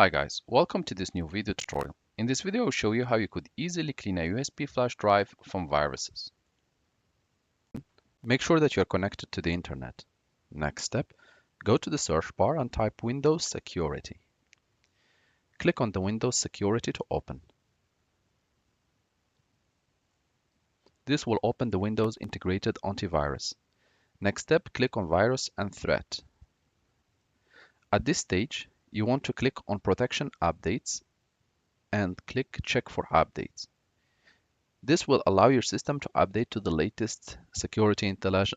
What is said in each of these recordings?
Hi guys, welcome to this new video tutorial. In this video I'll show you how you could easily clean a USB flash drive from viruses. Make sure that you are connected to the internet. Next step, go to the search bar and type Windows Security. Click on the Windows Security to open. This will open the Windows Integrated Antivirus. Next step, click on Virus and Threat. At this stage, you want to click on Protection Updates and click Check for Updates. This will allow your system to update to the latest security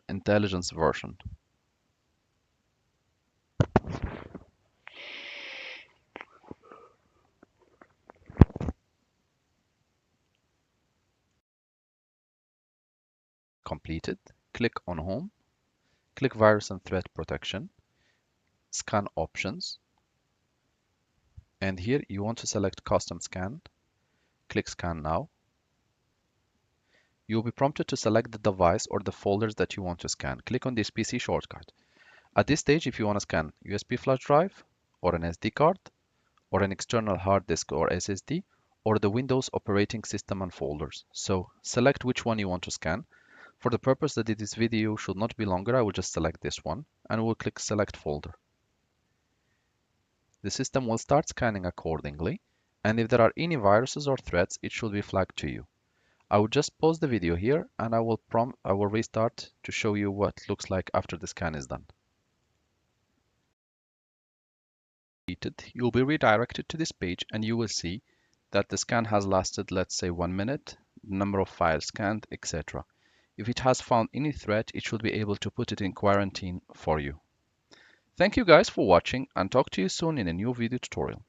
intelligence version. Completed, click on Home, click Virus and Threat Protection, Scan Options, and here you want to select Custom Scan. Click Scan Now. You will be prompted to select the device or the folders that you want to scan. Click on this PC shortcut. At this stage, if you want to scan USB flash drive, or an SD card, or an external hard disk or SSD, or the Windows operating system and folders. So select which one you want to scan. For the purpose that this video should not be longer, I will just select this one and we'll click Select Folder. The system will start scanning accordingly, and if there are any viruses or threats, it should be flagged to you. I will just pause the video here and I will restart to show you what it looks like after the scan is done. You'll be redirected to this page and you will see that the scan has lasted, let's say, 1 minute, the number of files scanned, etc. If it has found any threat, it should be able to put it in quarantine for you. Thank you guys for watching and talk to you soon in a new video tutorial.